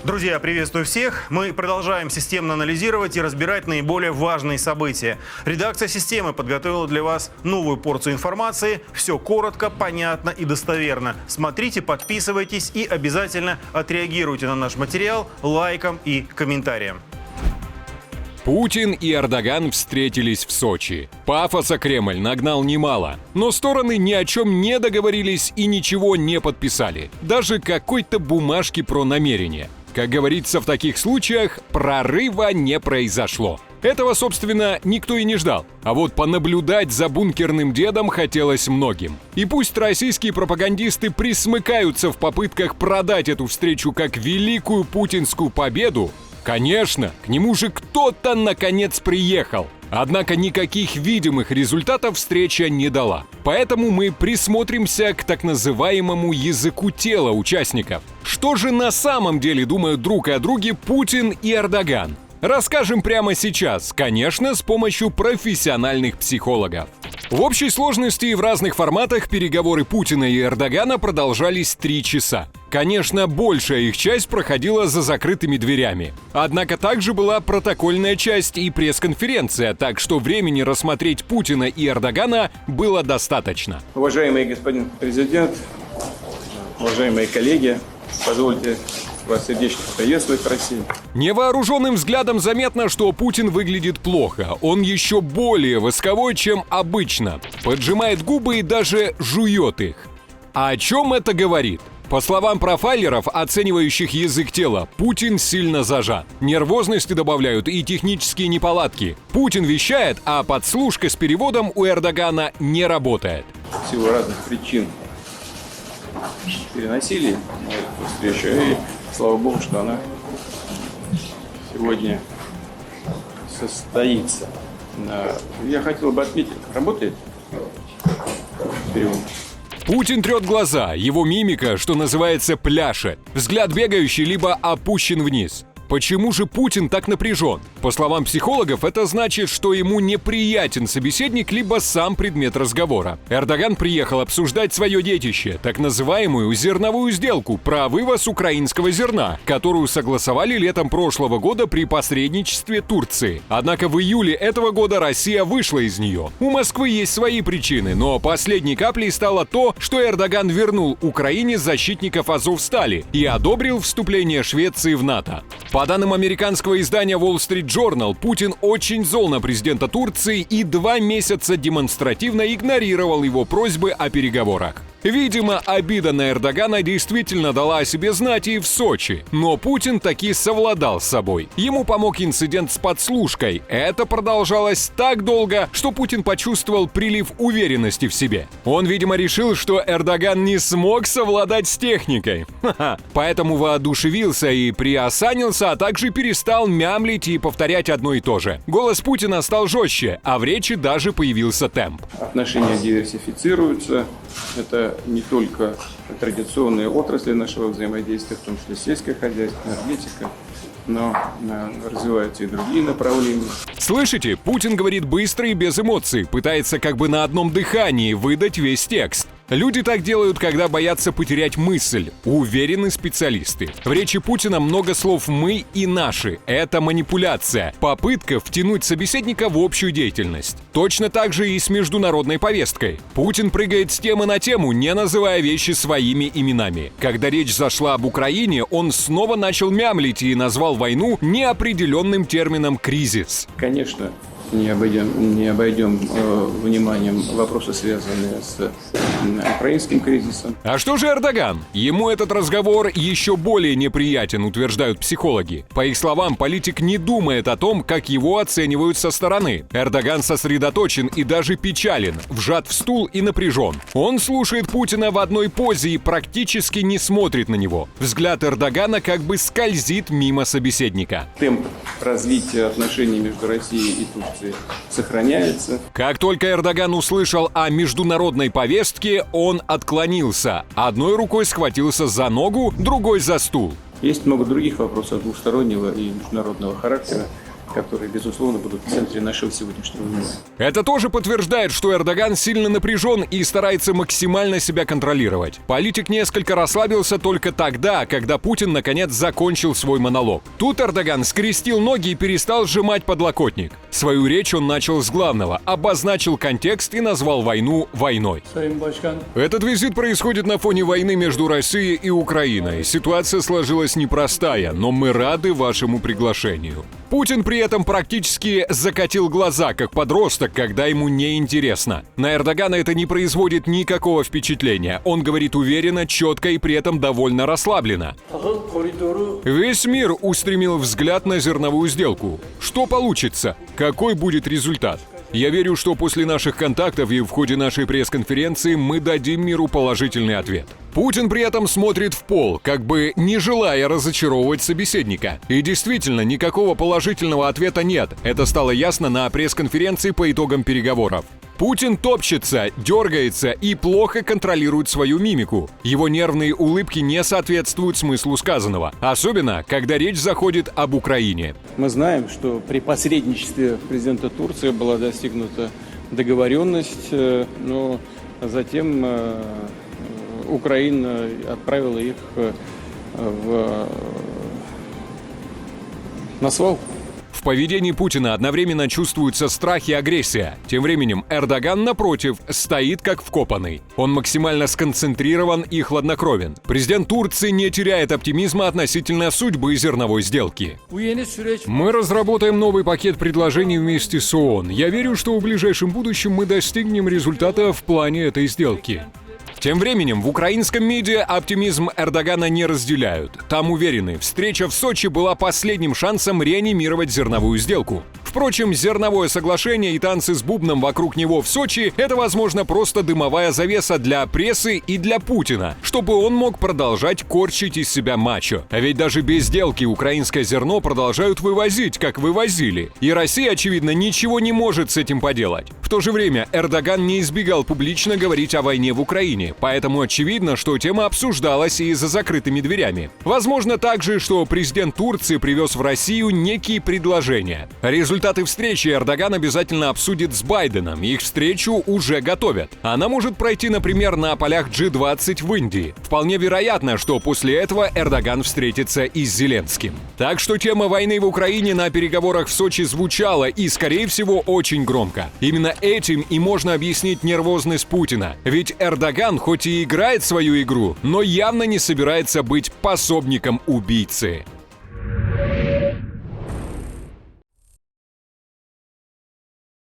Друзья, приветствую всех. Мы продолжаем системно анализировать и разбирать наиболее важные события. Редакция «Системы» подготовила для вас новую порцию информации. Все коротко, понятно и достоверно. Смотрите, подписывайтесь и обязательно отреагируйте на наш материал лайком и комментарием. Путин и Эрдоган встретились в Сочи. Пафоса Кремль нагнал немало, но стороны ни о чем не договорились и ничего не подписали. Даже какой-то бумажки про намерения. Как говорится в таких случаях, прорыва не произошло. Этого, собственно, никто и не ждал. А вот понаблюдать за бункерным дедом хотелось многим. И пусть российские пропагандисты присмыкаются в попытках продать эту встречу как великую путинскую победу, конечно, к нему же кто-то наконец приехал. Однако никаких видимых результатов встреча не дала. Поэтому мы присмотримся к так называемому языку тела участников. Что же на самом деле думают друг о друге Путин и Эрдоган? Расскажем прямо сейчас, конечно, с помощью профессиональных психологов. В общей сложности и в разных форматах переговоры Путина и Эрдогана продолжались 3 часа. Конечно, большая их часть проходила за закрытыми дверями. Однако также была протокольная часть и пресс-конференция, так что времени рассмотреть Путина и Эрдогана было достаточно. Уважаемый господин президент, уважаемые коллеги, позвольте вас сердечно приветствовать в России. Невооруженным взглядом заметно, что Путин выглядит плохо. Он еще более восковой, чем обычно. Поджимает губы и даже жует их. А о чем это говорит? По словам профайлеров, оценивающих язык тела, Путин сильно зажат. Нервозности добавляют и технические неполадки. Путин вещает, а подслушка с переводом у Эрдогана не работает. В силу разных причин переносили эту встречу, и слава богу, что она сегодня состоится. Я хотел бы отметить, работает перевод? Путин трет глаза, его мимика, что называется, пляшет. Взгляд бегающий либо опущен вниз. Почему же Путин так напряжен? По словам психологов, это значит, что ему неприятен собеседник, либо сам предмет разговора. Эрдоган приехал обсуждать свое детище, так называемую зерновую сделку про вывоз украинского зерна, которую согласовали летом прошлого года при посредничестве Турции. Однако в июле этого года Россия вышла из нее. У Москвы есть свои причины, но последней каплей стало то, что Эрдоган вернул Украине защитников Азовстали и одобрил вступление Швеции в НАТО. По данным американского издания Wall Street Journal, Путин очень зол на президента Турции и 2 месяца демонстративно игнорировал его просьбы о переговорах. Видимо, обида на Эрдогана действительно дала о себе знать и в Сочи. Но Путин таки совладал с собой. Ему помог инцидент с подслушкой. Это продолжалось так долго, что Путин почувствовал прилив уверенности в себе. Он, видимо, решил, что Эрдоган не смог совладать с техникой. Поэтому воодушевился и приосанился, а также перестал мямлить и повторять одно и то же. Голос Путина стал жестче, а в речи даже появился темп. Отношения диверсифицируются. Это не только традиционные отрасли нашего взаимодействия, в том числе сельское хозяйство, энергетика, но развиваются и другие направления. Слышите? Путин говорит быстро и без эмоций, пытается как бы на одном дыхании выдать весь текст. Люди так делают, когда боятся потерять мысль, уверены специалисты. В речи Путина много слов «мы» и «наши». Это манипуляция, попытка втянуть собеседника в общую деятельность. Точно так же и с международной повесткой. Путин прыгает с темы на тему, не называя вещи своими именами. Когда речь зашла об Украине, он снова начал мямлить и назвал войну неопределенным термином «кризис». Конечно, не обойдем вниманием вопросы, связанные с украинским кризисом. А что же Эрдоган? Ему этот разговор еще более неприятен, утверждают психологи. По их словам, политик не думает о том, как его оценивают со стороны. Эрдоган сосредоточен и даже печален, вжат в стул и напряжен. Он слушает Путина в одной позе и практически не смотрит на него. Взгляд Эрдогана как бы скользит мимо собеседника. Темп развития отношений между Россией и Турцией сохраняется. Как только Эрдоган услышал о международной повестке, он отклонился. Одной рукой схватился за ногу, другой за стул. Есть много других вопросов двухстороннего и международного характера, которые, безусловно, будут в центре нашего сегодняшнего внимания. Это тоже подтверждает, что Эрдоган сильно напряжен и старается максимально себя контролировать. Политик несколько расслабился только тогда, когда Путин наконец закончил свой монолог. Тут Эрдоган скрестил ноги и перестал сжимать подлокотник. Свою речь он начал с главного, обозначил контекст и назвал войну войной. Этот визит происходит на фоне войны между Россией и Украиной. Ситуация сложилась непростая, но мы рады вашему приглашению. Путин при этом практически закатил глаза, как подросток, когда ему неинтересно. На Эрдогана это не производит никакого впечатления. Он говорит уверенно, четко и при этом довольно расслабленно. Весь мир устремил взгляд на зерновую сделку. Что получится? Какой будет результат? Я верю, что после наших контактов и в ходе нашей пресс-конференции мы дадим миру положительный ответ. Путин при этом смотрит в пол, как бы не желая разочаровывать собеседника. И действительно, никакого положительного ответа нет. Это стало ясно на пресс-конференции по итогам переговоров. Путин топчется, дергается и плохо контролирует свою мимику. Его нервные улыбки не соответствуют смыслу сказанного, особенно когда речь заходит об Украине. Мы знаем, что при посредничестве президента Турции была достигнута договоренность, но затем Украина отправила их на свалку. В поведении Путина одновременно чувствуются страх и агрессия. Тем временем Эрдоган, напротив, стоит как вкопанный. Он максимально сконцентрирован и хладнокровен. Президент Турции не теряет оптимизма относительно судьбы зерновой сделки. Мы разработаем новый пакет предложений вместе с ООН. Я верю, что в ближайшем будущем мы достигнем результата в плане этой сделки. Тем временем в украинском медиа оптимизм Эрдогана не разделяют. Там уверены, встреча в Сочи была последним шансом реанимировать зерновую сделку. Впрочем, зерновое соглашение и танцы с бубном вокруг него в Сочи – это, возможно, просто дымовая завеса для прессы и для Путина, чтобы он мог продолжать корчить из себя мачо. А ведь даже без сделки украинское зерно продолжают вывозить, как вывозили. И Россия, очевидно, ничего не может с этим поделать. В то же время Эрдоган не избегал публично говорить о войне в Украине, поэтому очевидно, что тема обсуждалась и за закрытыми дверями. Возможно также, что президент Турции привез в Россию некие предложения. Результаты встречи Эрдоган обязательно обсудит с Байденом, их встречу уже готовят. Она может пройти, например, на полях G20 в Индии. Вполне вероятно, что после этого Эрдоган встретится и с Зеленским. Так что тема войны в Украине на переговорах в Сочи звучала и, скорее всего, очень громко. Именно этим и можно объяснить нервозность Путина. Ведь Эрдоган хоть и играет свою игру, но явно не собирается быть пособником убийцы.